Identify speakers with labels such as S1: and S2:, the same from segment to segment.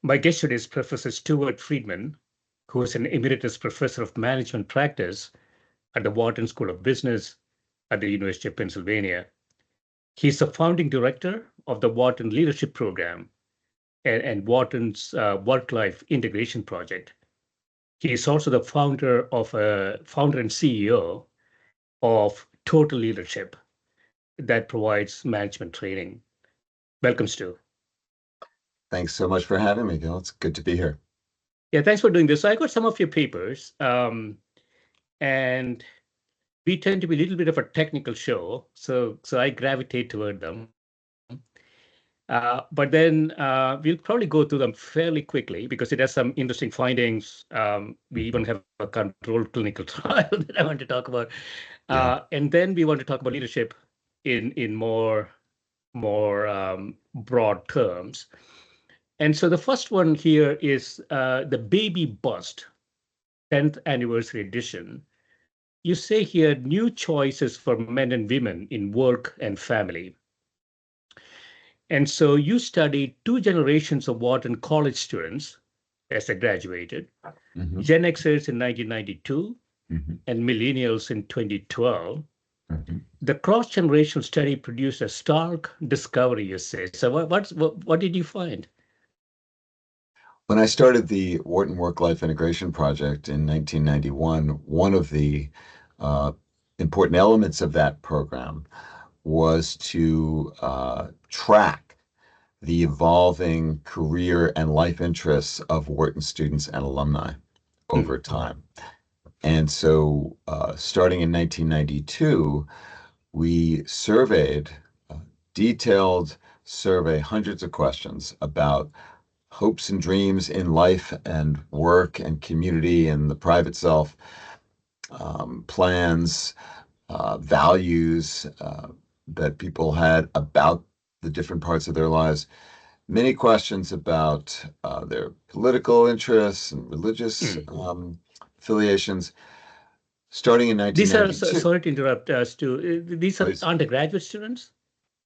S1: My guest today is Professor Stewart Friedman, who is an Emeritus Professor of Management Practice at the Wharton School of Business at the University of Pennsylvania. He's the founding director of the Wharton Leadership Program and Wharton's Work-Life Integration Project. He is also the founder and CEO of Total Leadership that provides management training. Welcome, Stu.
S2: Thanks so much for having me, Gill. It's good to be here.
S1: Yeah, thanks for doing this. So I got some of your papers, and we tend to be a little bit of a technical show, so I gravitate toward them. But then we'll probably go through them fairly quickly because it has some interesting findings. We even have a controlled clinical trial that I want to talk about. And then we want to talk about leadership in more broad terms. And so the first one here is the Baby Bust 10th anniversary edition. You say here new choices for men and women in work and family. And so you studied two generations of Wharton college students as they graduated, Gen Xers in 1992 and millennials in 2012. The cross-generational study produced a stark discovery, you say. So what did you find?
S2: When I started the Wharton Work-Life Integration Project in 1991, one of the important elements of that program was to track the evolving career and life interests of Wharton students and alumni over time. And so starting in 1992, we surveyed, detailed survey, hundreds of questions about hopes and dreams in life and work and community and the private self, plans, values that people had about the different parts of their lives, many questions about their political interests and religious affiliations. Starting in 1992.
S1: These are, sorry to interrupt, Stu, these are
S2: Please.
S1: Undergraduate students?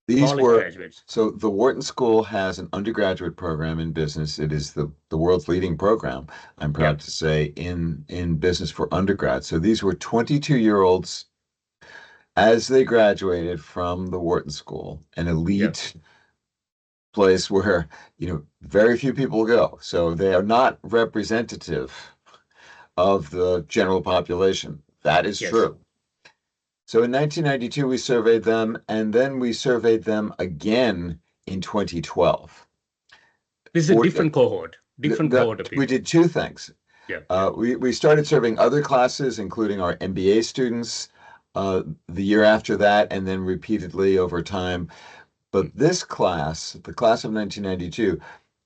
S2: These were
S1: graduates.
S2: So the Wharton School has an undergraduate program in business. It is the world's leading program, I'm proud to say, in business for undergrad. So these were 22-year-olds as they graduated from the Wharton School, an elite place where, very few people go. So they are not representative of the general population. That is true. So in 1992, we surveyed them, and then we surveyed them again in 2012.
S1: This is a different cohort. Cohort of people.
S2: We did two things. We started serving other classes, including our MBA students, the year after that, and then repeatedly over time. But this class, the class of 1992,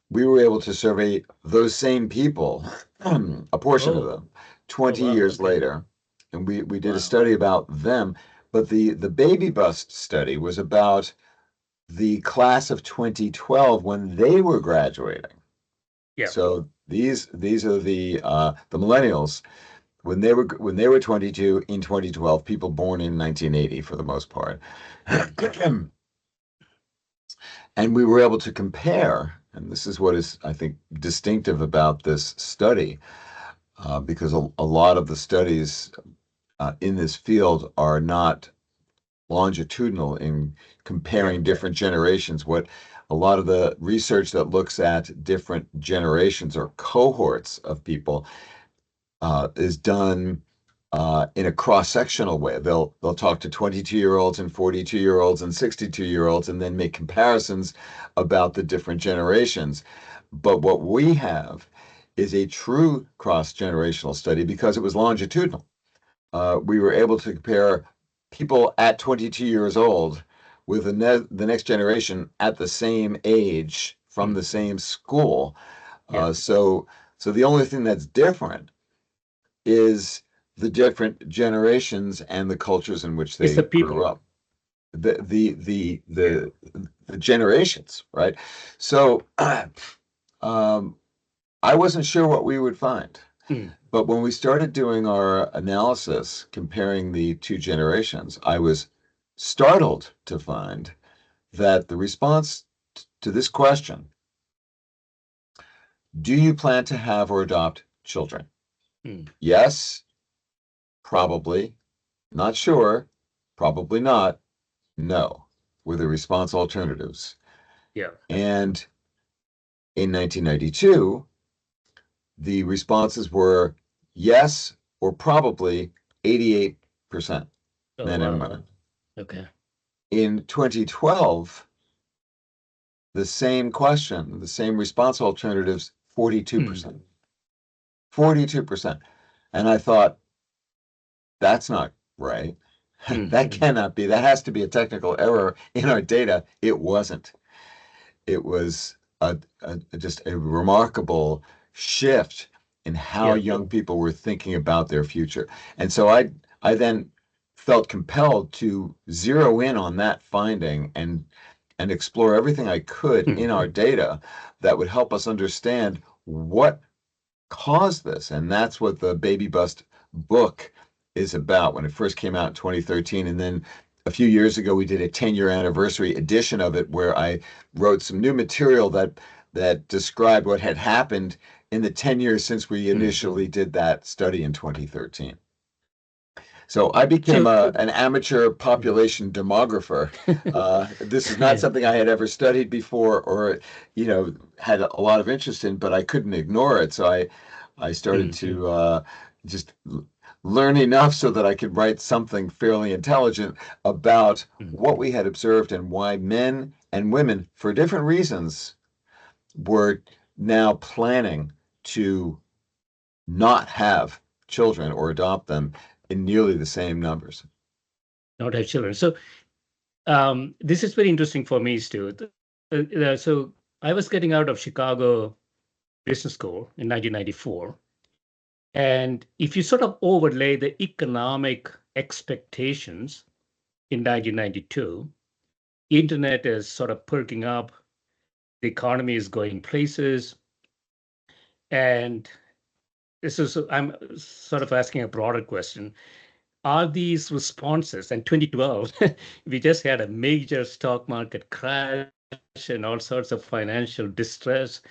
S2: we were able to survey those same people, a portion of them, 20 years later. And we did a study about them, but the Baby Bust study was about the class of 2012 when they were graduating. So these are the millennials when they were 22 in 2012, people born in 1980 for the most part. And we were able to compare, and this is what is, I think, distinctive about this study, because a lot of the studies in this field are not longitudinal in comparing different generations. What a lot of the research that looks at different generations or cohorts of people is done in a cross-sectional way. They'll talk to 22-year-olds and 42-year-olds and 62-year-olds and then make comparisons about the different generations. But what we have is a true cross-generational study because it was longitudinal. We were able to compare people at 22 years old with the next generation at the same age from the same school. So the only thing that's different is the different generations and the cultures in which they grew up. The generations, right? So I wasn't sure what we would find. But when we started doing our analysis, comparing the two generations, I was startled to find that the response to this question Do you plan to have or adopt children?
S1: Mm.
S2: Yes, probably, not sure, probably not, no, were the response alternatives.
S1: Yeah.
S2: And in 1992, the responses were yes or probably 88%
S1: Oh,
S2: men and
S1: wow.
S2: women.
S1: Okay.
S2: In 2012, the same question, the same response alternatives, 42%.
S1: Mm.
S2: 42%. And I thought, that's not right.
S1: Mm.
S2: That cannot be. That has to be a technical error in our data. It wasn't. It was just a remarkable shift in how
S1: Yeah.
S2: young people were thinking about their future. And so I then felt compelled to zero in on that finding and explore everything I could in
S1: Mm.
S2: our data that would help us understand what caused this. And that's what the Baby Bust book is about when it first came out in 2013. And then a few years ago, we did a 10-year anniversary edition of it where I wrote some new material that described what had happened in the 10 years since we
S1: Mm.
S2: initially did that study in 2013. So I became
S1: So,
S2: an amateur
S1: mm.
S2: population demographer. This is not
S1: Yeah.
S2: something I had ever studied before or, had a lot of interest in, but I couldn't ignore it. So I started
S1: Mm.
S2: to just learn enough so that I could write something fairly intelligent about
S1: Mm.
S2: what we had observed and why men and women, for different reasons, were now planning to not have children or adopt them in nearly the same numbers.
S1: Not have children. So, this is very interesting for me, Stu. So, I was getting out of Chicago Business School in 1994. And if you sort of overlay the economic expectations in 1992, internet is sort of perking up, the economy is going places, and this is I'm sort of asking a broader question. Are these responses, and 2012, we just had a major stock market crash and all sorts of financial distress.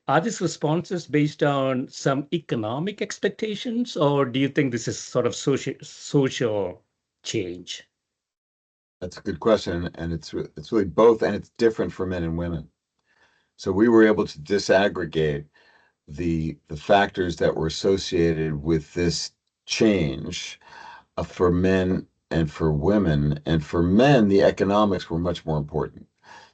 S1: Are these responses based on some economic expectations, or do you think this is sort of social change?
S2: That's a good question, and it's really both, and it's different for men and women. So we were able to disaggregate the factors that were associated with this change for men and for women. And for men, the economics were much more important.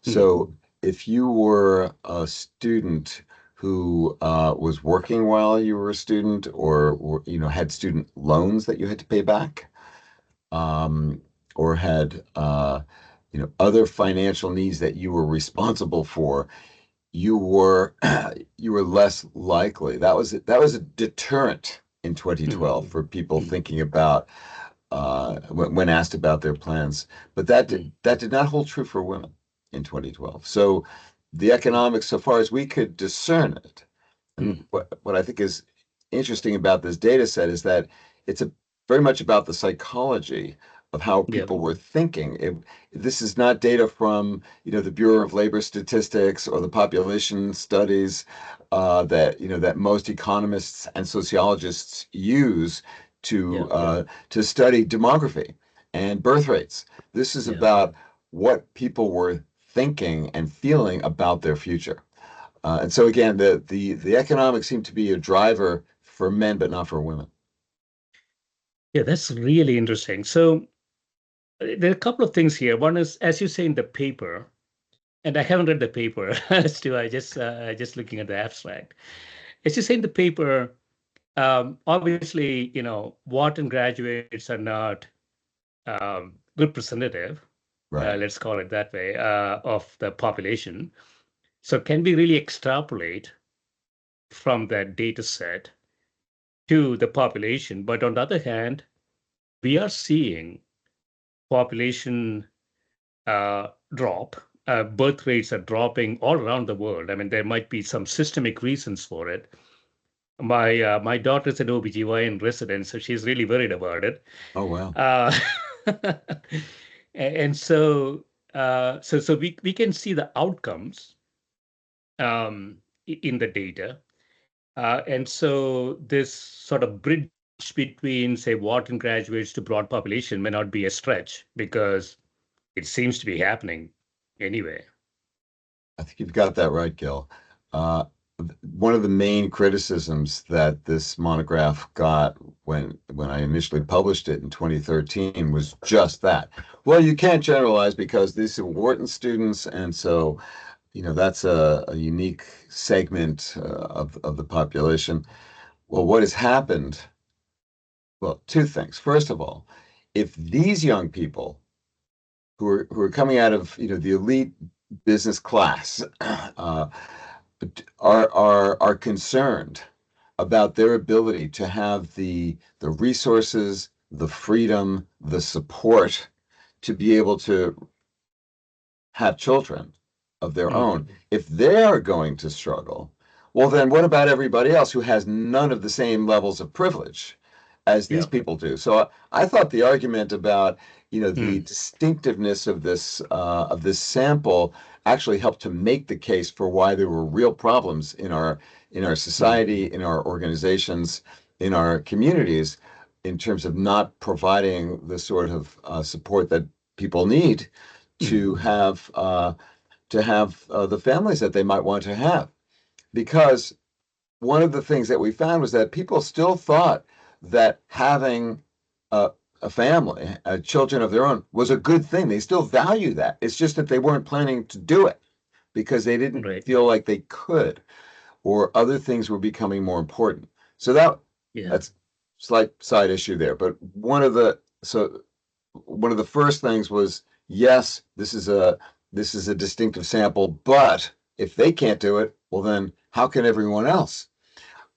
S1: Hmm.
S2: So if you were a student who was working while you were a student, or had student loans that you had to pay back, um, or had other financial needs that you were responsible for, you were you were less likely. That was a deterrent in
S1: Hmm.
S2: 2012 for people
S1: Hmm.
S2: thinking about when asked about their plans. But that did not hold true for women in 2012. So the economics, so far as we could discern it, and
S1: Hmm.
S2: what I think is interesting about this data set is that it's very much about the psychology of how
S1: Yeah.
S2: people were thinking. This is not data from the Bureau of Labor Statistics or the population studies that most economists and sociologists use
S1: Yeah.
S2: to study demography and birth rates. This is
S1: Yeah.
S2: about what people were thinking and feeling about their future. And so again, the economics seem to be a driver for men, but not for women.
S1: Yeah. That's really interesting. So there are a couple of things here. One is, as you say in the paper, and I haven't read the paper, Stu. I just looking at the abstract. As you say in the paper, obviously, Wharton graduates are not representative,
S2: Right.
S1: let's call it that way, of the population. So can we really extrapolate from that data set to the population? But on the other hand, we are seeing population drop. Birth rates are dropping all around the world. I mean, there might be some systemic reasons for it. My daughter's an OBGYN resident, so she's really worried about it.
S2: Oh, wow.
S1: Uh, and so we can see the outcomes. in the data. And so this sort of bridge between, say, Wharton graduates to broad population may not be a stretch because it seems to be happening anyway.
S2: I think you've got that right, Gill. Uh, One of the main criticisms that this monograph got when I initially published it in 2013 was just that. Well, you can't generalize because these are Wharton students, and so that's a unique segment of the population. Well, what has happened? Well, two things. First of all, if these young people who are coming out of the elite business class are concerned about their ability to have the resources, the freedom, the support to be able to have children of their own.
S1: Mhm.
S2: If they are going to struggle, well, then what about everybody else who has none of the same levels of privilege as these
S1: Yeah.
S2: people do? So I thought the argument about the
S1: Mm.
S2: distinctiveness of this sample actually helped to make the case for why there were real problems in our society,
S1: Mhm.
S2: in our organizations, in our communities, in terms of not providing the sort of support that people need to
S1: Mhm.
S2: have the families that they might want to have. Because one of the things that we found was that people still thought that having a family, children of their own, was a good thing. They still value that. It's just that they weren't planning to do it because they didn't
S1: Right.
S2: feel like they could, or other things were becoming more important. So
S1: Yeah.
S2: that's slight side issue there. But one of the first things was, yes, this is a distinctive sample, but if they can't do it, well, then how can everyone else?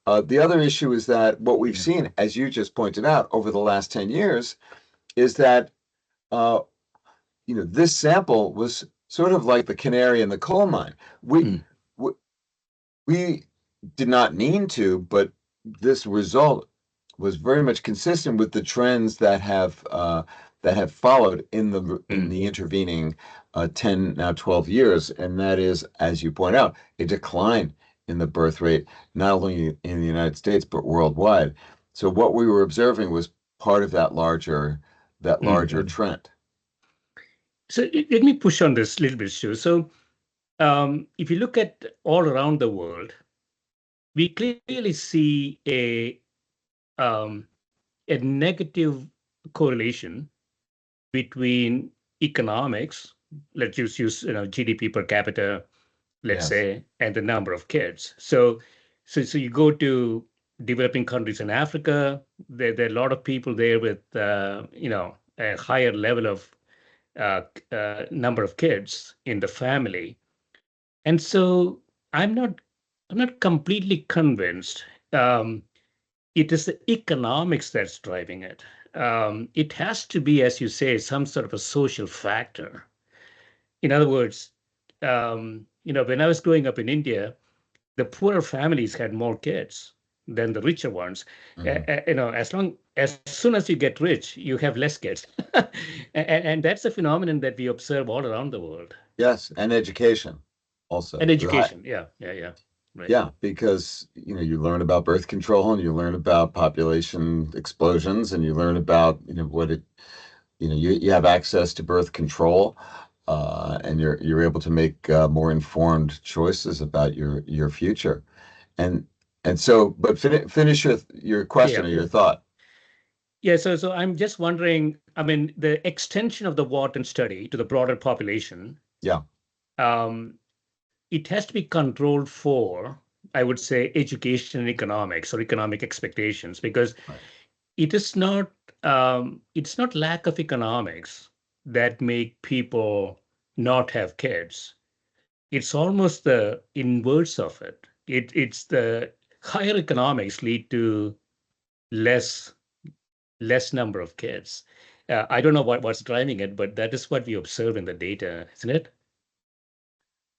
S2: The other issue is that what we've
S1: Yeah.
S2: seen, as you just pointed out, over the last 10 years, is that uh, this sample was sort of like the canary in the coal mine.
S1: Mm.
S2: We, we did not mean to, but this result was very much consistent with the trends that have followed in
S1: Mm.
S2: the intervening 10 now 12 years, and that is, as you point out, a decline in the birth rate not only in the United States but worldwide. So what we were observing was part of that larger
S1: Mhm.
S2: trend.
S1: So let me push on this a little bit, Stu. So if you look at all around the world, we clearly see a negative correlation between economics. Let's just use GDP per capita, let's
S2: Yes.
S1: say, and the number of kids. So you go to developing countries in Africa. There are a lot of people there with a higher level of number of kids in the family. And so I'm not I'm not completely convinced. Um, it is the economics that's driving it. It has to be, as you say, some sort of a social factor. In other words, when I was growing up in India, the poorer families had more kids than the richer ones.
S2: Mhm.
S1: As soon as you get rich, you have less kids, and that's a phenomenon that we observe all around the world.
S2: Yes, and education also.
S1: And education, yeah, yeah, yeah, right.
S2: Yeah, because you learn about birth control and you learn about population explosions and you learn about what it you have access to birth control, and you're able to make more informed choices about your future. And so, but finish your question
S1: Yeah,
S2: or your thought.
S1: yeah. So I'm just wondering. I mean, the extension of the Wharton study to the broader population,
S2: Yeah.
S1: um, it has to be controlled for, I would say, education and economics or economic expectations, because
S2: Right.
S1: it is not it's not lack of economics that make people not have kids. It's almost the inverse of it. It's the higher economics lead to less less number of kids. I don't know what's driving it, but that is what we observe in the data, isn't it?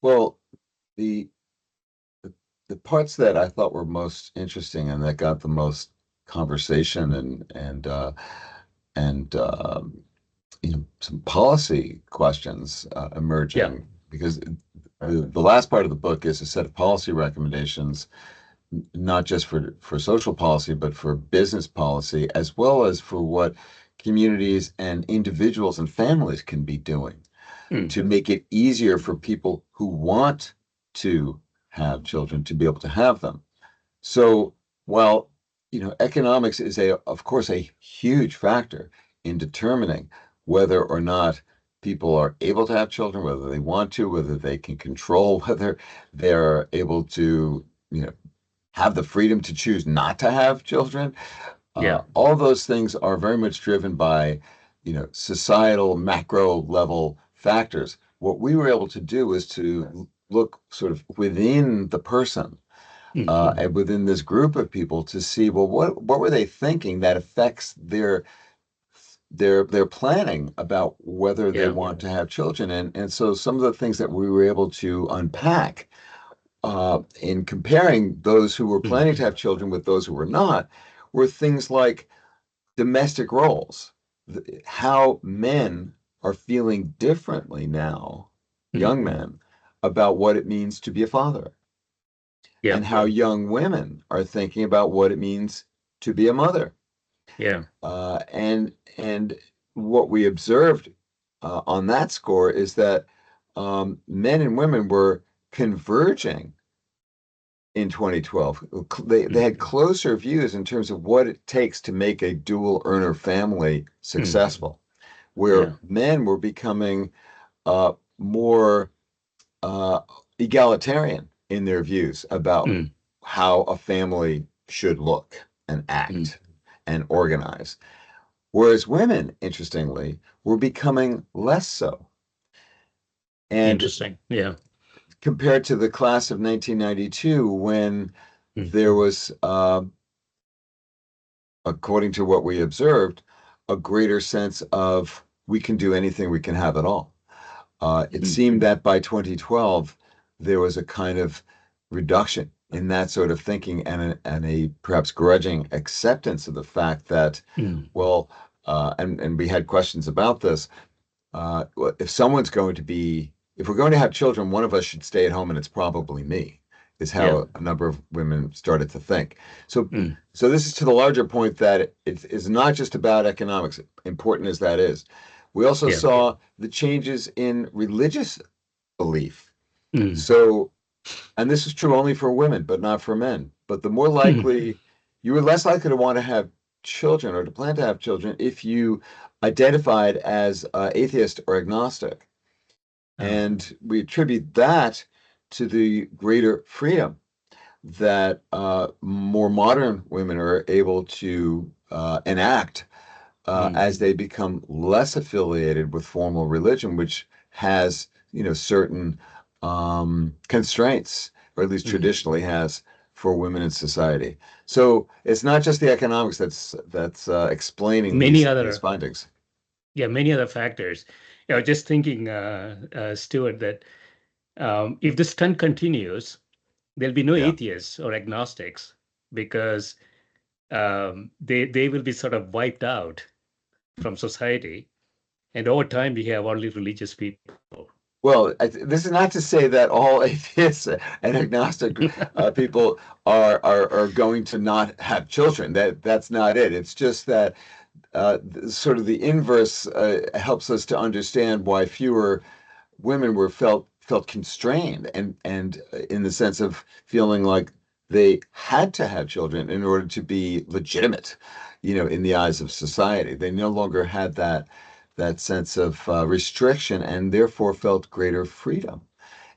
S2: Well, the the the parts that I thought were most interesting and that got the most conversation and some policy questions
S1: Yeah.
S2: emerging because the last part of the book is a set of policy recommendations, not just for social policy, but for business policy, as well as for what communities and individuals and families can be doing
S1: Mm.
S2: to make it easier for people who want to have children to be able to have them. So while economics is of course a huge factor in determining whether or not people are able to have children, whether they want to, whether they can control, whether they're able to, have the freedom to choose not to have children.
S1: Yeah.
S2: All those things are very much driven by, societal macro level factors. What we were able to do is to look sort of within the person
S1: Hmm.
S2: and within this group of people to see, well, what were they thinking that affects their planning about whether they
S1: Yeah.
S2: want to have children. And so some of the things that we were able to unpack in comparing those who were planning to
S1: Hmm.
S2: have children with those who were not were things like domestic roles, how men are feeling differently now, young
S1: Hmm.
S2: men, about what it means to be a father,
S1: Yeah.
S2: and how young women are thinking about what it means to be a mother.
S1: Yeah.
S2: And what we observed on that score is that men and women were converging in 2012. They had
S1: Hmm.
S2: closer views in terms of what it takes to make a dual earner family
S1: Hmm.
S2: successful, where
S1: Yeah.
S2: men were becoming more uh, egalitarian in their views about
S1: Mm.
S2: how a family should look and
S1: Mm.
S2: act and organize. Whereas women, interestingly, were becoming less so. And
S1: Interesting. Yeah.
S2: compared to the class of 1992, when
S1: Mm.
S2: there was, according to what we observed, a greater sense of we can do anything, we can have it all. It
S1: Mm.
S2: seemed that by 2012, there was a kind of reduction in that sort of thinking and a perhaps grudging acceptance of the fact that,
S1: Mm.
S2: well, and we had questions about this. If someone's going to be, if we're going to have children, one of us should stay at home, and it's probably me, is
S1: Yeah.
S2: how a number of women started to think. So,
S1: Mm.
S2: so this is to the larger point that it's not just about economics, important as that is. We also
S1: Yeah.
S2: saw the changes in religious belief.
S1: Mm.
S2: So, and this is true only for women, but not for men. But the more
S1: Mm.
S2: likely, you were less likely to want to have children or to plan to have children if you identified as atheist or agnostic.
S1: Oh.
S2: And we attribute that to the greater freedom that more modern women are able to enact
S1: Mm.
S2: as they become less affiliated with formal religion, which has, certain constraints, or at least
S1: Mm.
S2: traditionally has for women in society. So it's not just the economics that's explaining
S1: Many
S2: these
S1: other,
S2: findings.
S1: yeah, many other factors. I was just thinking, Stuart, that if this trend continues, there'll be no
S2: Yeah.
S1: atheists or agnostics because they will be sort of wiped out from society. And over time, we have only religious people.
S2: Well, this is not to say that all atheists and agnostic people are going to not have children. That's not it. It's just that sort of the inverse helps us to understand why fewer women were felt constrained and in the sense of feeling like they had to have children in order to be legitimate, in the eyes of society. They no longer had that sense of restriction and therefore felt greater freedom.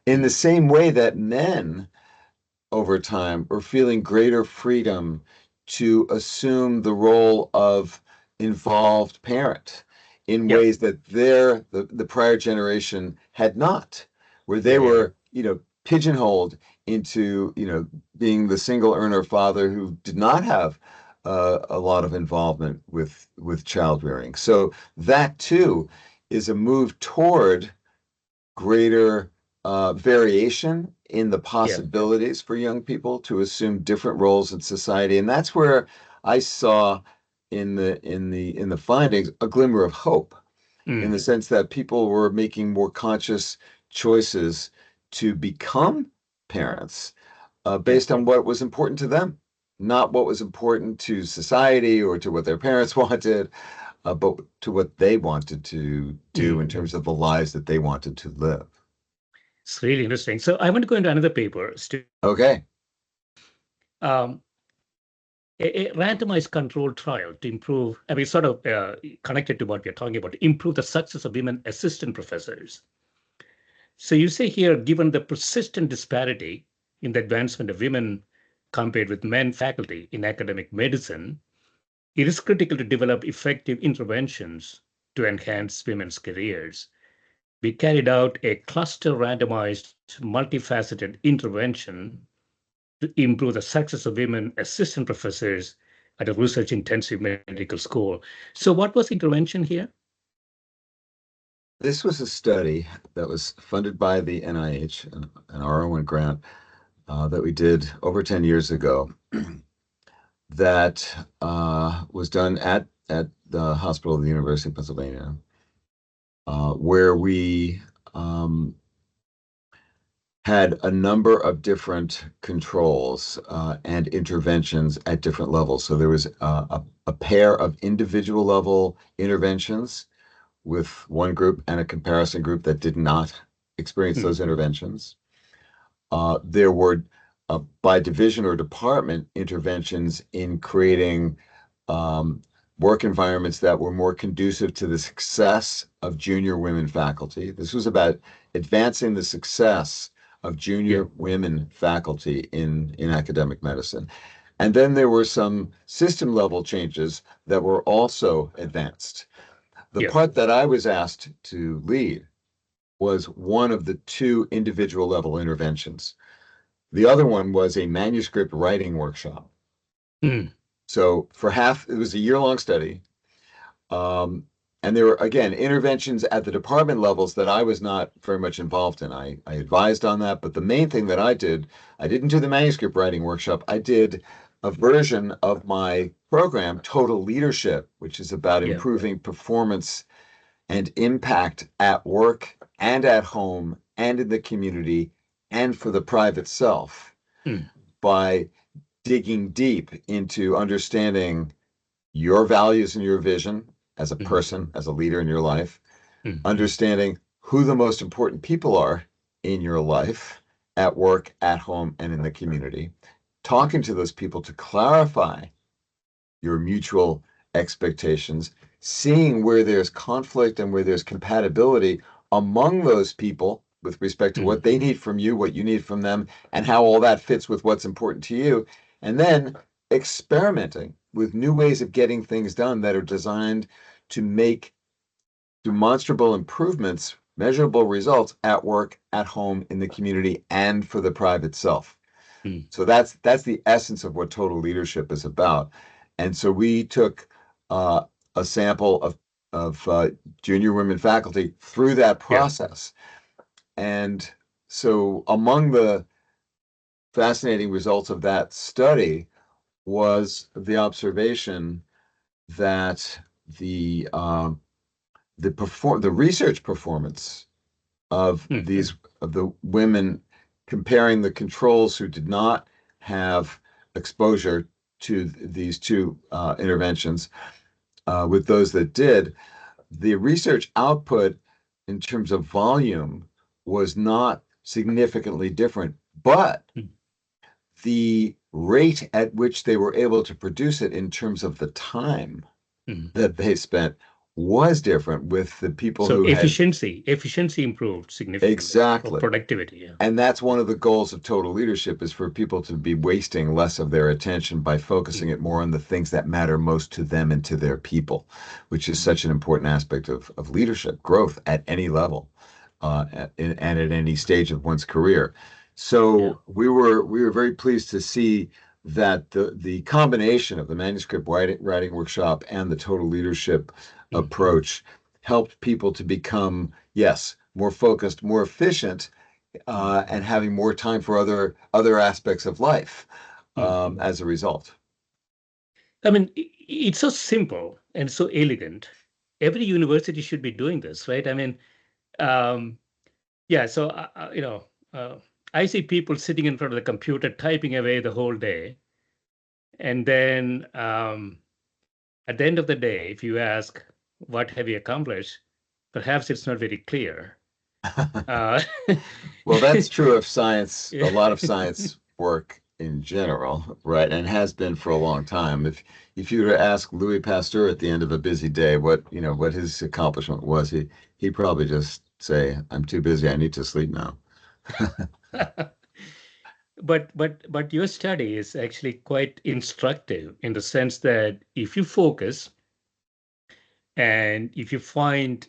S2: In the
S1: Mm.
S2: same way that men over time are feeling greater freedom to assume the role of involved parent in
S1: Yeah,
S2: ways that the prior generation had not, where they
S1: yeah, yeah.
S2: were, pigeonholed into, being the single earner father who did not have a lot of involvement with child rearing. So that too is a move toward greater variation in the
S1: Yeah.
S2: possibilities for young people to assume different roles in society, and that's where I saw in the findings a glimmer of hope, in
S1: Mm.
S2: the sense that people were making more conscious choices to become parents
S1: Yeah.
S2: based on what was important to them, not what was important to society or to what their parents wanted, but to what they wanted to do in
S1: Mm.
S2: terms of the lives that they wanted to live.
S1: It's really interesting. So I want to go into another paper, Stu.
S2: Okay.
S1: Um, a randomized controlled trial to improve, I mean, sort of connected to what we're talking about, to improve the success of women assistant professors. So you say here, given the persistent disparity in the advancement of women compared with men faculty in academic medicine, it is critical to develop effective interventions to enhance women's careers. We carried out a cluster randomized, multifaceted intervention to improve the success of women assistant professors at a research intensive medical school. So, what was the intervention here?
S2: This was a study that was funded by the NIH, an R01 grant that we did over 10 years ago that was done at the hospital of the University of Pennsylvania, where we had a number of different controls and interventions at different levels. So there was a pair of individual level interventions with one group and a comparison group that did not experience those
S1: Mhm.
S2: interventions. There were, by division or department, interventions in creating work environments that were more conducive to the success of junior women faculty. This was about advancing the success of
S1: Yeah,
S2: junior women faculty in academic medicine. And then there were some system level changes that were also advanced. The
S1: yeah,
S2: part that I was asked to lead was one of the two individual level interventions. The other one was a manuscript writing workshop.
S1: mm,
S2: So for half, it was a year-long study. And there were, again, interventions at the department levels that I was not very much involved in. I advised on that, but the main thing that I did, I didn't do the manuscript writing workshop. I did a version of my program, Total Leadership, which is about
S1: yeah,
S2: improving performance and impact at work and at home and in the community and for the private self
S1: mm,
S2: by digging deep into understanding your values and your vision as a
S1: mm,
S2: person, as a leader in your life,
S1: mm,
S2: understanding who the most important people are in your life, at work, at home, and in the community, talking to those people to clarify your mutual expectations, seeing where there's conflict and where there's compatibility among those people with respect to
S1: mm,
S2: what they need from you, what you need from them, and how all that fits with what's important to you. And then experimenting with new ways of getting things done that are designed to make demonstrable improvements, measurable results at work, at home, in the community, and for the private self.
S1: mm,
S2: So that's the essence of what total leadership is about. And so we took uh, a sample of junior women faculty through that
S1: yeah,
S2: process. And so among the fascinating results of that study was the observation that the research performance of
S1: mm,
S2: the women comparing the controls who did not have exposure to these two interventions with those that did, the research output in terms of volume was not significantly different, but
S1: mm,
S2: the rate at which they were able to produce it in terms of the time
S1: mm.
S2: that they spent was different with the people
S1: So
S2: who had
S1: efficiency improved significantly, or
S2: exactly.
S1: productivity. Yeah.
S2: And that's one of the goals of total leadership is for people to be wasting less of their attention by focusing
S1: Mm,
S2: it more on the things that matter most to them and to their people, which is such an important aspect of leadership growth at any level and at any stage of one's career.
S1: yeah.
S2: So we were very pleased to see that the combination of the manuscript writing workshop and the total leadership
S1: Mm,
S2: approach helped people to become, yes, more focused, more efficient, and having more time for other aspects of life
S1: mm.
S2: as a result.
S1: I mean, it's so simple and so elegant. Every university should be doing this, right? I mean, um, yeah. So uh, I see people sitting in front of the computer typing away the whole day, and then at the end of the day, if you ask, "What have you accomplished?" perhaps it's not very clear. Uh,
S2: Well, that's true of science, a
S1: yeah.
S2: lot of science work in general, right? And has been for a long time. If you were to ask Louis Pasteur at the end of a busy day what his accomplishment was, he'd probably just say, "I'm too busy. I need to sleep now."
S1: But your study is actually quite instructive in the sense that if you focus and if you find,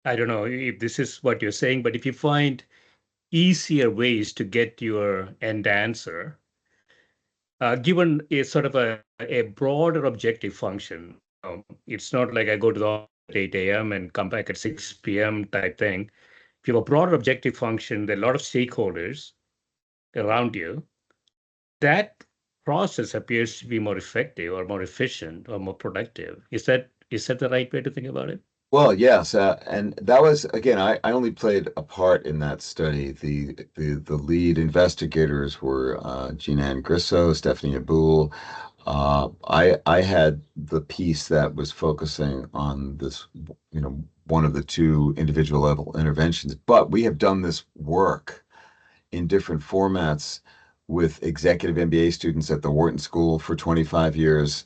S1: I don't know if this is what you're saying, but if you find easier ways to get your end answer, given a sort of a broader objective function, it's not like I go to the office at 8 a.m. and come back at 6 p.m. type thing. If you have a broader objective function, there are a lot of stakeholders around you. That process appears to be more effective or more efficient or more productive. Is that the right way to think about it?
S2: Well, yes, and that was again. I only played a part in that study. The lead investigators were Jean Ann Grisso, Stephanie Aboul. I had the piece that was focusing on this, one of the two individual level interventions. But we have done this work in different formats with executive MBA students at the Wharton School for 25 years,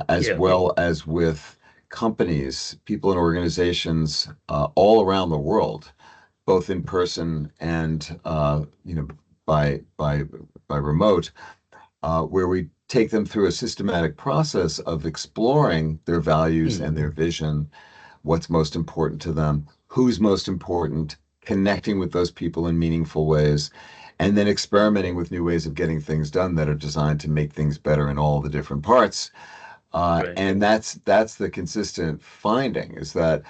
S2: as
S1: Yeah.
S2: well as with companies, people and organizations all around the world, both in person and by by remote, where we take them through a systematic process of exploring their values and their
S1: Mm,
S2: vision, what's most important to them, who's most important, connecting with those people in meaningful ways, and then experimenting with new ways of getting things done that are designed to make things better in all the different parts.
S1: right.
S2: And that's the consistent finding is that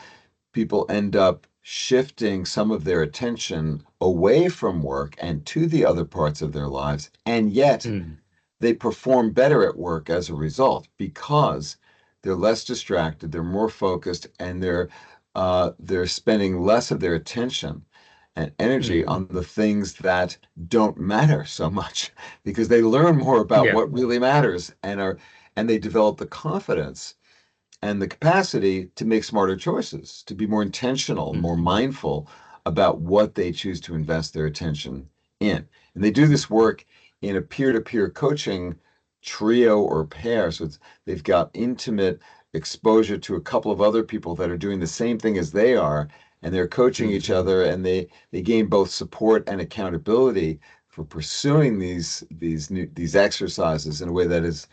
S2: people end up shifting some of their attention away from work and to the other parts of their lives, and yet
S1: Mm,
S2: they perform better at work as a result because they're less distracted, they're more focused, and they're spending less of their attention and energy
S1: mm,
S2: on the things that don't matter so much because they learn more about
S1: yeah.
S2: what really matters and they develop the confidence and the capacity to make smarter choices, to be more intentional, more
S1: Mm,
S2: mindful about what they choose to invest their attention in. And they do this work in a peer-to-peer coaching trio or pair. So they've got intimate exposure to a couple of other people that are doing the same thing as they are, and they're coaching each
S1: mm,
S2: other, and they gain both support and accountability for pursuing these exercises in a way that is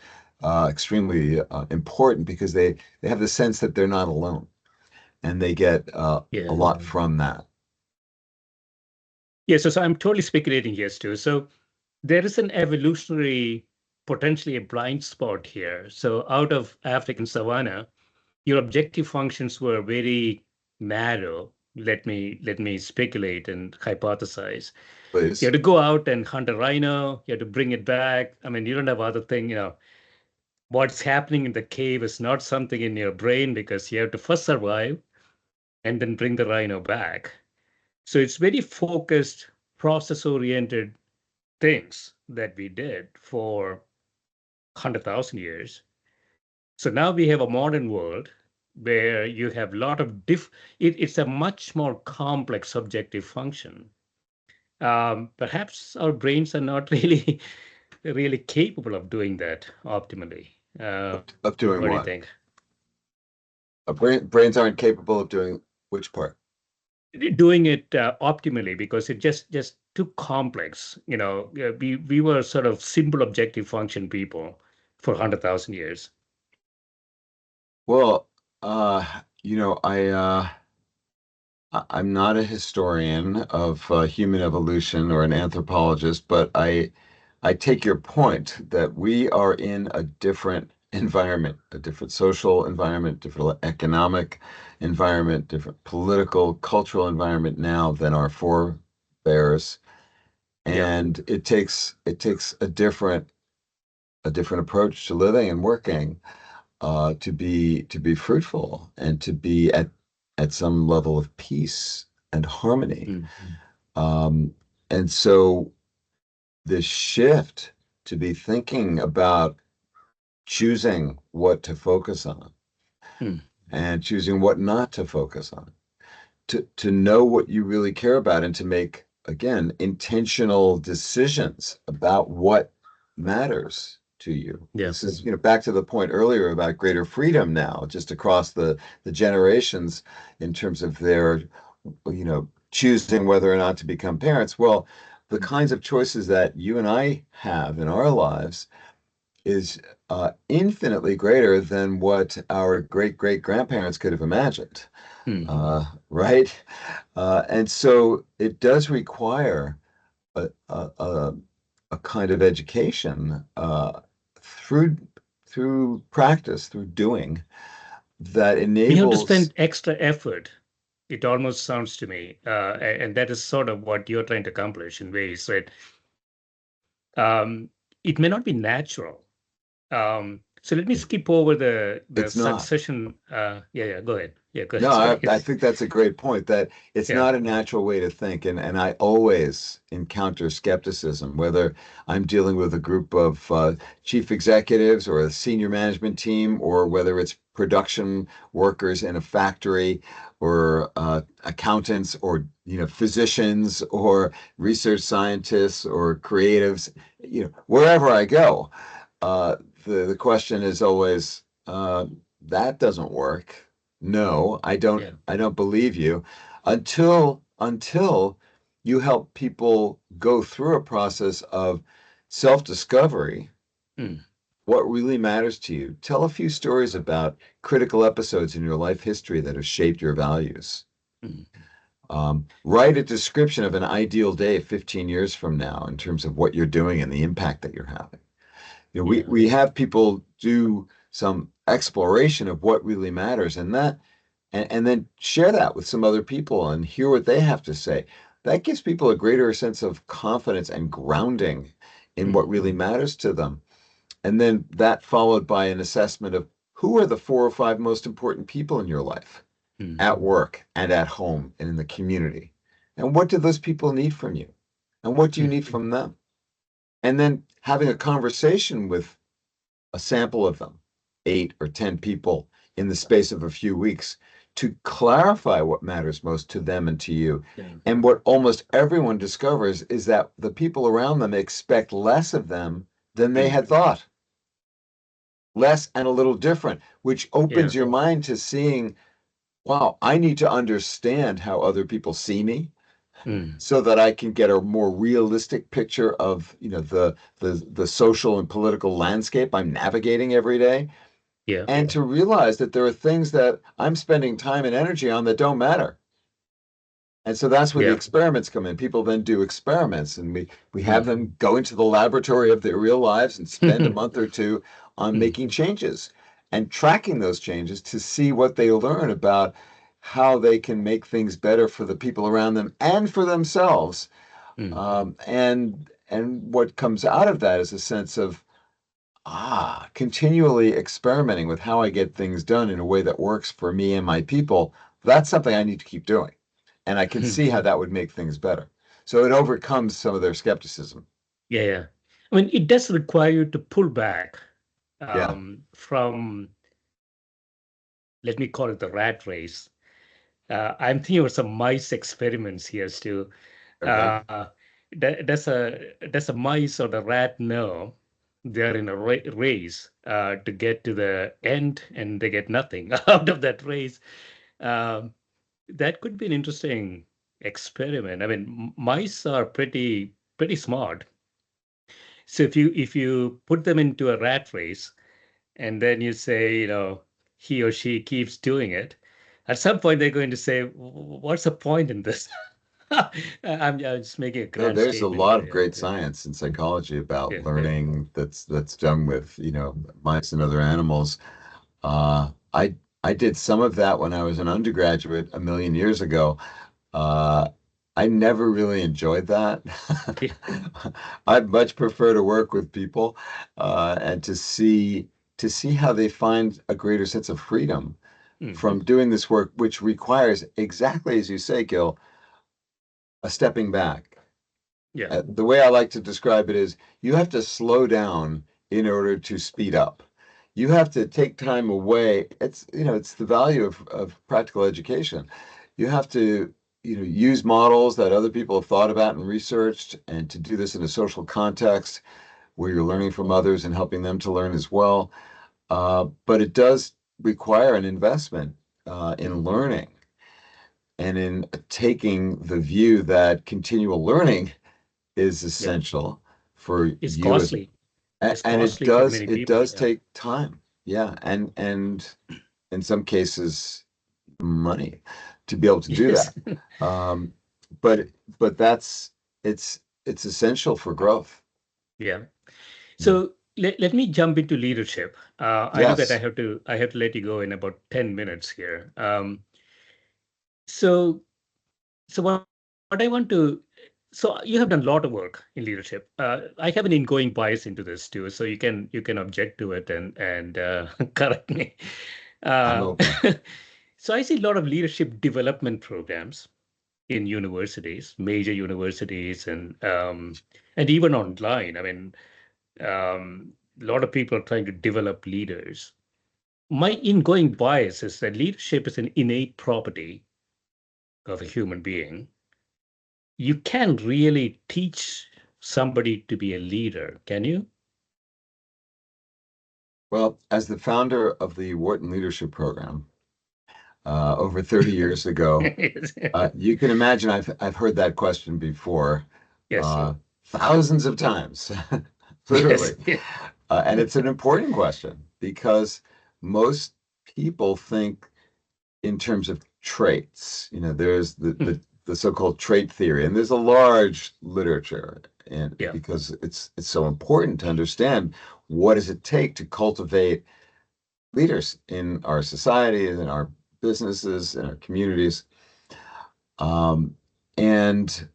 S2: extremely important because they have the sense that they're not alone and they get a
S1: yeah.
S2: lot from that.
S1: Yeah. So I'm totally speculating here, Stu. So there is an evolutionary, potentially a blind spot here. So out of African savanna, your objective functions were very narrow. Let me speculate and hypothesize. You
S2: Please.
S1: have to go out and hunt a rhino. You have to bring it back. I mean, you don't have other thing. What's happening in the cave is not something in your brain because you have to first survive and then bring the rhino back. So it's very focused, process-oriented things that we did for 100,000 years. So now we have a modern world where you have a lot of it's a much more complex subjective function. Perhaps our brains are not really capable of doing that optimally.
S2: Of doing
S1: What do you
S2: what?
S1: think?
S2: Brains aren't capable of doing which part?
S1: Doing it optimally because it just too complex. We were sort of simple objective function people for 100,000 years.
S2: Well, I'm not a historian of human evolution or an anthropologist, but I take your point that we are in a different environment, a different social environment, different economic environment, different political, cultural environment now than our forebears.
S1: Yeah.
S2: And it takes a different approach to living and working to be fruitful and to be at some level of peace and harmony.
S1: Mm.
S2: Um, And so the shift to be thinking about choosing what to focus on
S1: Mm.
S2: and choosing what not to focus on, to know what you really care about and to make, again, intentional decisions about what matters to you.
S1: Yeah.
S2: This is, back to the point earlier about greater freedom now, just across the generations in terms of their, choosing whether or not to become parents. Well, the kinds of choices that you and I have in our lives is infinitely greater than what our great great grandparents could have imagined,
S1: Mm.
S2: right? And so it does require a, a, a, a kind of education through practice, through doing, that
S1: We have to
S2: enables.
S1: spend extra effort. It almost sounds to me, and that is sort of what you're trying to accomplish in ways that um, it may not be natural. So let me skip over the
S2: It's not.
S1: succession. Yeah, go ahead. Yeah, go
S2: No,
S1: ahead. Sorry.
S2: I think that's a great point, that it's
S1: Yeah.
S2: not a natural way to think. And I always encounter skepticism, whether I'm dealing with a group of chief executives or a senior management team, or whether it's production workers in a factory, or accountants, or physicians, or research scientists, or creatives, wherever I go. Uh, the question is always, that doesn't work. No,
S1: Yeah.
S2: I don't believe you, until you help people go through a process of self-discovery.
S1: Mm.
S2: What really matters to you? Tell a few stories about critical episodes in your life history that have shaped your values.
S1: Mm.
S2: Write a description of an ideal day 15 years from now in terms of what you're doing and the impact that you're having.
S1: Yeah.
S2: We have people do some exploration of what really matters, and then share that with some other people and hear what they have to say. That gives people a greater sense of confidence and grounding in what
S1: Mm.
S2: really matters to them. And then that followed by an assessment of who are the 4 or 5 most important people in your life,
S1: Mm.
S2: at work and at home and in the community. And what do those people need from you? And what do you
S1: Mm.
S2: need from them? And then having a conversation with a sample of them, 8 or 10 people, in the space of a few weeks, to clarify what matters most to them and to you.
S1: Yeah.
S2: And what almost everyone discovers is that the people around them expect less of them than they
S1: Mm.
S2: had thought, less and a little different, which
S1: Yeah.
S2: opens your mind to seeing, wow, I need to understand how other people see me,
S1: Mm.
S2: so that I can get a more realistic picture of, the social and political landscape I'm navigating every day,
S1: Yeah.
S2: and to realize that there are things that I'm spending time and energy on that don't matter. And so that's where the
S1: Yeah.
S2: experiments come in. People then do experiments, and we have
S1: Mm.
S2: them go into the laboratory of their real lives and spend a
S1: Mm.
S2: month or two on
S1: Mm.
S2: making changes and tracking those changes to see what they learn about how they can make things better for the people around them and for themselves.
S1: Mm.
S2: And what comes out of that is a sense of, continually experimenting with how I get things done in a way that works for me and my people. That's something I need to keep doing. And I can
S1: Mm.
S2: see how that would make things better. So it overcomes some of their skepticism.
S1: Yeah. Yeah. I mean, it does require you to pull back
S2: Yeah.
S1: from, let me call it the rat race. I'm thinking of some mice experiments here, Stu.
S2: Okay.
S1: Uh, does a mice or the rat know they're in a race to get to the end and they get nothing out of that race? Um, that could be an interesting experiment. I mean, mice are pretty smart. So if you put them into a rat race and then you say, he or she keeps doing it, at some point they're going to say, What's the point in this?" I'm just making a
S2: No,
S1: grand
S2: there's a
S1: statement
S2: lot
S1: here.
S2: of
S1: Yeah,
S2: great science and psychology about
S1: yeah, yeah,
S2: learning that's done with, mice and other animals. I did some of that when I was an undergraduate a million years ago. Uh, I never really enjoyed that.
S1: yeah.
S2: I'd much prefer to work with people, and to see how they find a greater sense of freedom
S1: Mm,
S2: from doing this work, which requires, exactly as you say, Gil, a stepping back.
S1: Yeah.
S2: The way I like to describe it is you have to slow down in order to speed up. You have to take time away. It's the value of practical education. You have to, use models that other people have thought about and researched, and to do this in a social context where you're learning from others and helping them to learn as well. But it does require an investment in
S1: Mm.
S2: learning and in taking the view that continual learning is
S1: Yeah.
S2: essential for
S1: It's
S2: you as
S1: costly. It's
S2: and it
S1: costly for
S2: does
S1: many
S2: it
S1: people.
S2: does
S1: Yeah.
S2: take time. Yeah, and in some cases money to be able to do
S1: Yes.
S2: that. Um, but but it's essential for growth.
S1: Yeah.
S2: Yeah.
S1: So let me jump into leadership. I know that
S2: Yes.
S1: I have to let you go in about 10 minutes here. So what I want to so you have done a lot of work in leadership. I have an ingoing bias into this too, so you can object to it and correct me.
S2: I'm
S1: Uh,
S2: open.
S1: so I see a lot of leadership development programs in universities, major universities, and even online. I mean, a lot of people are trying to develop leaders. My ingoing bias is that leadership is an innate property of a human being. You can't really teach somebody to be a leader, can you?
S2: Well, as the founder of the Wharton Leadership Program over 30 years ago,
S1: Yes.
S2: you can imagine I've heard that question before,
S1: Yes.
S2: uh, thousands of times,
S1: Yes.
S2: literally. And it's an important question because most people think in terms of traits. There's the
S1: Hmm.
S2: the, the so-called trait theory, and there's a large literature, and
S1: Yeah.
S2: because it's so important to understand what does it take to cultivate leaders in our society, in our businesses, in our communities. And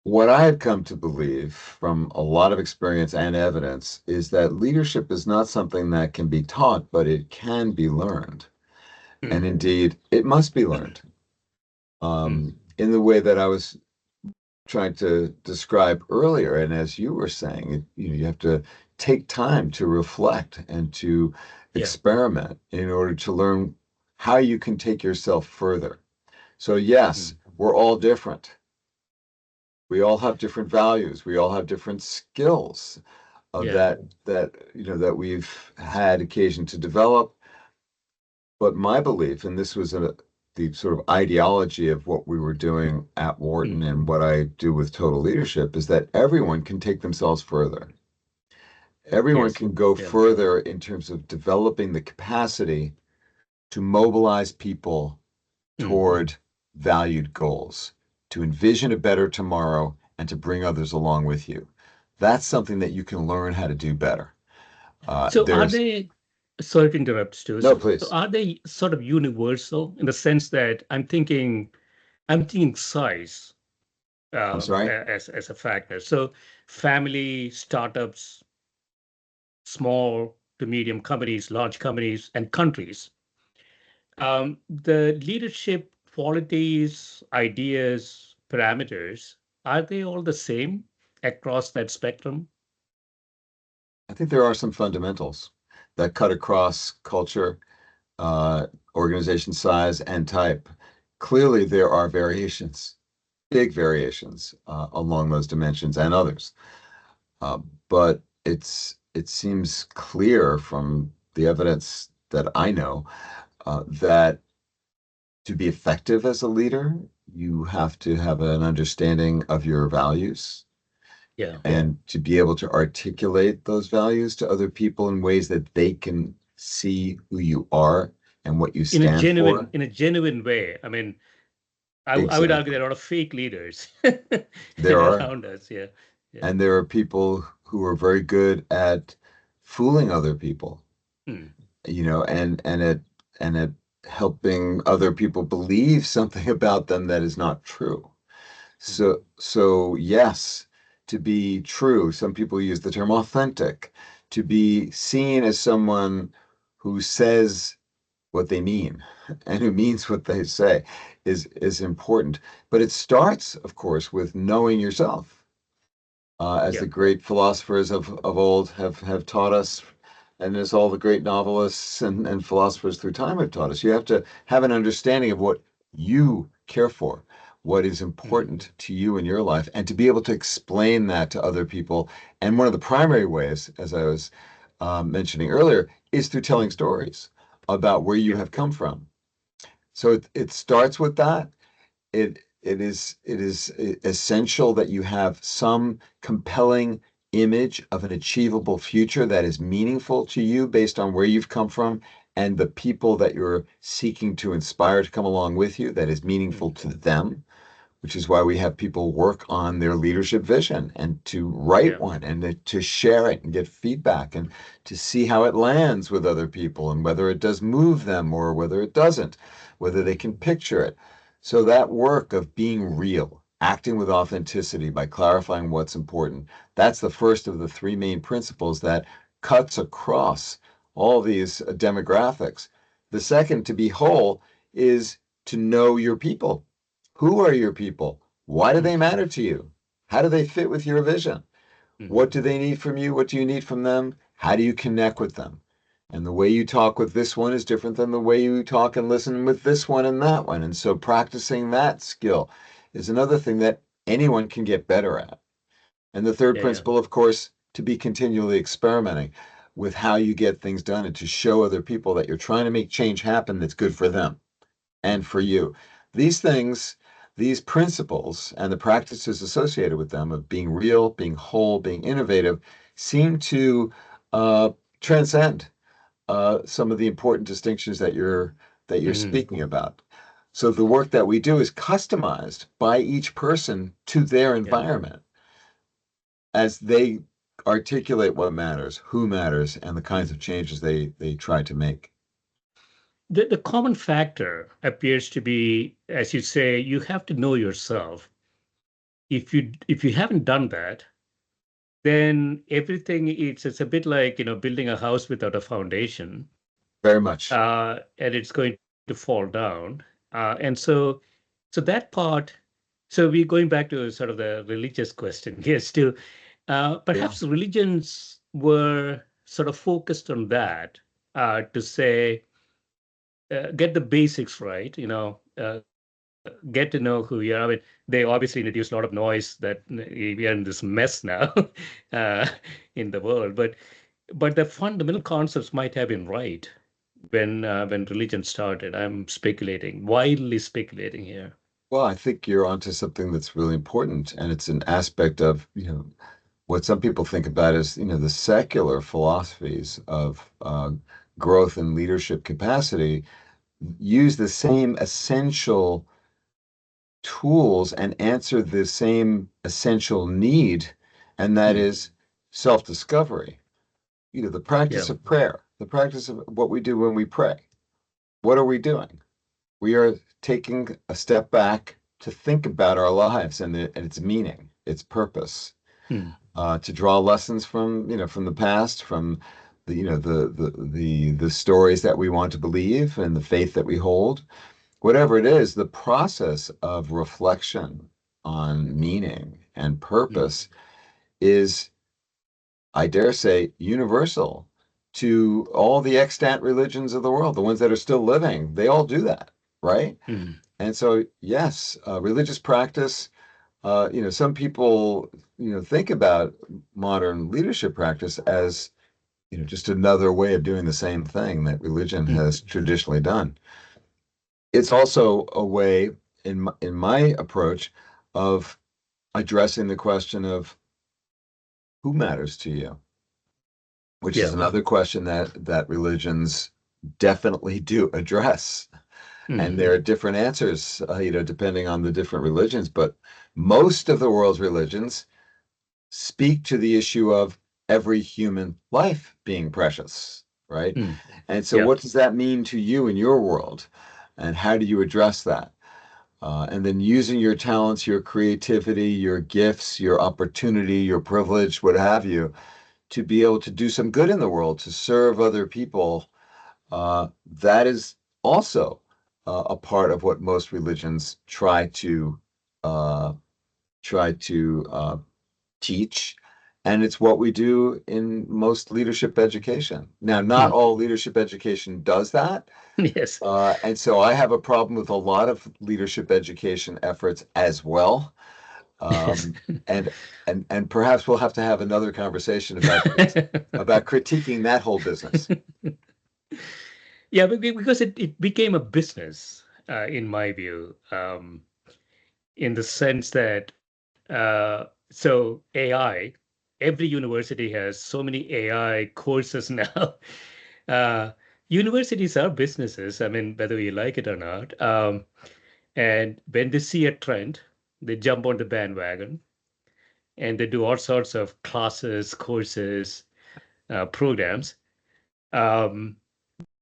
S2: what I have come to believe from a lot of experience and evidence is that leadership is not something that can be taught, but it can be learned. And
S1: Hmm.
S2: indeed, it must be learned
S1: Hmm.
S2: in the way that I was trying to describe earlier. And as you were saying, you have to take time to reflect and to
S1: Yeah.
S2: experiment in order to learn how you can take yourself further. So, yes,
S1: Hmm.
S2: we're all different. We all have different values. We all have different skills
S1: Yeah.
S2: that we've had occasion to develop. But my belief, and this was the sort of ideology of what we were doing at
S1: Hmm.
S2: Wharton and what I do with Total Leadership, is that everyone can take themselves further. Everyone
S1: Yes.
S2: can go
S1: Yeah.
S2: further in terms of developing the capacity to mobilize people
S1: Hmm.
S2: toward valued goals, to envision a better tomorrow, and to bring others along with you. That's something that you can learn how to do better.
S1: So are
S2: There's
S1: they, sorry to interrupt, Stu.
S2: no,
S1: So
S2: please.
S1: are they sort of universal in the sense that I'm thinking size
S2: I'm sorry.
S1: as a factor. So family, startups, small to medium companies, large companies, and countries. The leadership qualities, ideas, parameters, are they all the same across that spectrum?
S2: I think there are some fundamentals that cut across culture, uh, organization size, and type. Clearly, there are variations, big variations along those dimensions and others. Uh, but it seems clear from the evidence that I know that to be effective as a leader, you have to have an understanding of your values
S1: Yeah.
S2: and to be able to articulate those values to other people in ways that they can see who you are and what you
S1: In a
S2: stand
S1: genuine,
S2: for.
S1: in a genuine way. I mean, I would argue
S2: Exactly.
S1: there are a lot of fake leaders
S2: There are.
S1: around us. Yeah. Yeah.
S2: And there are people who are very good at fooling other people,
S1: Hmm.
S2: and at helping other people believe something about them that is not true.
S1: Hmm.
S2: So yes, to be true, some people use the term authentic, to be seen as someone who says what they mean and who means what they say is important. But it starts, of course, with knowing yourself, as
S1: Yeah.
S2: the great philosophers of old have taught us, and as all the great novelists and philosophers through time have taught us. You have to have an understanding of what you care for, what is
S1: Mm-hmm.
S2: important to you in your life, and to be able to explain that to other people. And one of the primary ways, as I was mentioning earlier, is through telling stories about where you
S1: Yeah.
S2: have come from. So it starts with that. It is essential that you have some compelling image of an achievable future that is meaningful to you based on where you've come from and the people that you're seeking to inspire to come along with you, that is meaningful
S1: Mm-hmm.
S2: to them, which is why we have people work on their leadership vision and to write
S1: Yeah.
S2: one and to share it and get feedback and to see how it lands with other people and whether it does move them or whether it doesn't, whether they can picture it. So that work of being real, acting with authenticity by clarifying what's important, that's the first of the three main principles that cuts across all these demographics. The second, to be whole, is to know your people. Who are your people? Why do they
S1: Mm-hmm.
S2: matter to you? How do they fit with your vision? What
S1: Mm-hmm.
S2: do they need from you? What do you need from them? How do you connect with them? And the way you talk with this one is different than the way you talk and listen with this one and that one. And so practicing that skill is another thing that anyone can get better at. And the third
S1: Yeah. Yeah.
S2: principle, of course, to be continually experimenting with how you get things done and to show other people that you're trying to make change happen that's good for them and for you. These things, these principles and the practices associated with them of being real, being whole, being innovative, seem to uh, transcend some of the important distinctions that you're
S1: Mm-hmm.
S2: speaking about. So the work that we do is customized by each person to their
S1: Yeah.
S2: environment as they articulate what matters, who matters, and the kinds of
S1: Mm-hmm.
S2: changes they try to make.
S1: The common factor appears to be, as you say, you have to know yourself. If you haven't done that, then everything it's a bit like building a house without a foundation,
S2: Very much.
S1: and it's going to fall down. And so that part. So we're going back to sort of the religious question here still.
S2: Yeah.
S1: Perhaps religions were sort of focused on that, to say, get the basics right, get to know who you are. I mean, they obviously introduced a lot of noise that we are in this mess now, uh, in the world. But the fundamental concepts might have been right when religion started. I'm speculating, wildly speculating here.
S2: Well, I think you're onto something that's really important, and it's an aspect of, what some people think about as, the secular philosophies of growth and leadership capacity use the same essential tools and answer the same essential need, and that
S1: Hmm.
S2: is self-discovery. The practice
S1: Yeah.
S2: of prayer, the practice of what we do when we pray. What are we doing? We are taking a step back to think about our lives and its meaning, its purpose,
S1: Hmm.
S2: to draw lessons from the past, from the stories that we want to believe and the faith that we hold. Whatever it is, the process of reflection on meaning and
S1: Hmm.
S2: purpose is, I dare say, universal to all the extant religions of the world, the ones that are still living. They all do that, right?
S1: Hmm.
S2: And so, yes, religious practice, some people, think about modern leadership practice as, just another way of doing the same thing that religion has
S1: Hmm.
S2: traditionally done. It's also a way, in my approach, of addressing the question of who matters to you, which is
S1: Yeah.
S2: another question that religions definitely do address. And there
S1: Hmm.
S2: are different answers, depending on the different religions. But most of the world's religions speak to the issue of every human life being precious, right?
S1: Hmm.
S2: And so,
S1: Yeah.
S2: what does that mean to you in your world? And how do you address that? And then using your talents, your creativity, your gifts, your opportunity, your privilege, what have you, to be able to do some good in the world, to serve other people, That is also a part of what most religions uh, try to teach, and it's what we do in most leadership education. Now, not
S1: Hmm.
S2: all leadership education does that,
S1: Yes.
S2: and so I have a problem with a lot of leadership education efforts as well.
S1: Yes.
S2: Um, and and perhaps we'll have to have another conversation about critiquing that whole business.
S1: Yeah, because it became a business, in my view, in the sense that so AI, every university has so many AI courses now. Uh, Universities are businesses. I mean, whether you like it or not. And when they see a trend, they jump on the bandwagon and they do all sorts of classes, courses, programs. Um,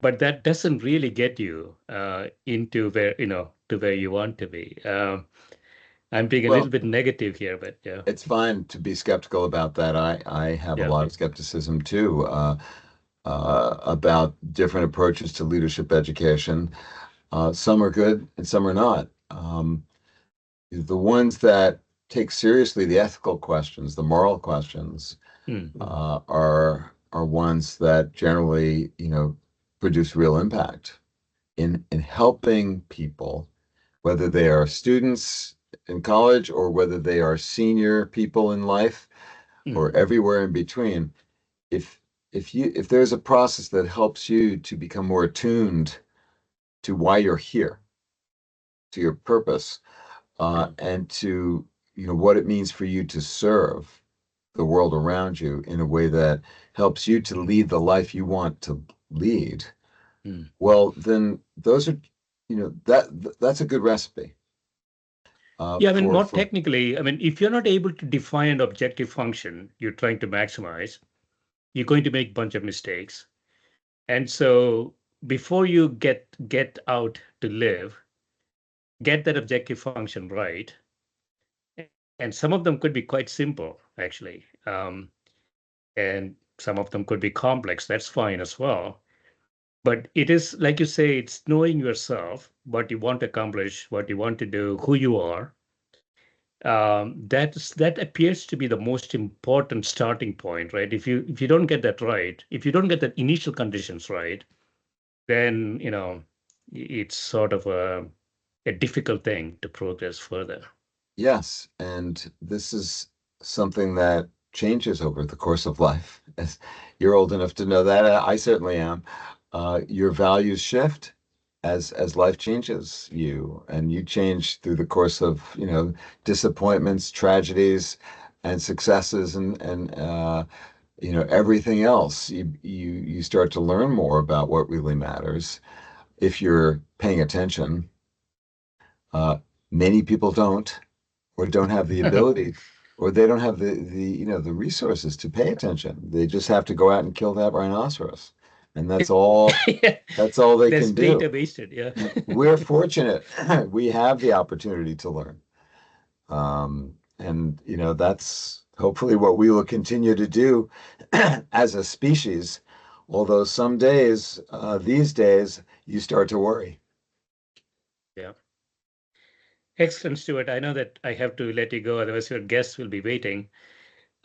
S1: but that doesn't really get you into where to where you want to be. I'm being a little
S2: Well,
S1: bit negative here, but yeah,
S2: it's fine to be skeptical about that. I have a
S1: yeah,
S2: lot of skepticism too about different approaches to leadership education. Some are good and some are not. The ones that take seriously the ethical questions, the moral questions,
S1: mm,
S2: are ones that generally, produce real impact in helping people, whether they are students in college or whether they are senior people in life or
S1: mm,
S2: everywhere in between. If if there's a process that helps you to become more attuned to why you're here, to your purpose,
S1: yeah,
S2: and to what it means for you to serve the world around you in a way that helps you to lead the life you want to lead,
S1: mm.
S2: well, then those are, that's a good recipe
S1: Yeah. I mean,
S2: for
S1: more technically, I mean, if you're not able to define an objective function you're trying to maximize, you're going to make a bunch of mistakes. And so, before you get out to live, get that objective function right. And some of them could be quite simple, actually. And some of them could be complex. That's fine as well. But it is, like you say, it's knowing yourself, what you want to accomplish, what you want to do, who you are. That appears to be the most important starting point, right? If you don't get that right, if you don't get the initial conditions right, then it's sort of a difficult thing to progress further.
S2: yes, and this is something that changes over the course of life. As you're old enough to know that, I certainly am. Your values shift as life changes you, and you change through the course of, disappointments, tragedies, and successes, and everything else. You start to learn more about what really matters if you're paying attention. Uh, Many people don't have the ability, or they don't have the resources to pay attention. They just have to go out and kill that rhinoceros, and
S1: Yeah,
S2: that's all they
S1: there's
S2: can do.
S1: data wasted. Yeah.
S2: We're fortunate. We have the opportunity to learn. And that's hopefully what we will continue to do as a species. Although some days, these days, you start to worry.
S1: Yeah. Excellent, Stuart. I know that I have to let you go, otherwise your guests will be waiting.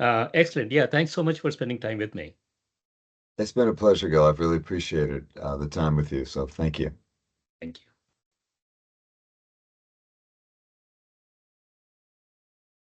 S1: Excellent. Yeah. Thanks so much for spending time with me.
S2: It's been a pleasure, Gil. I've really appreciated the time with you. So thank you.
S1: Thank you.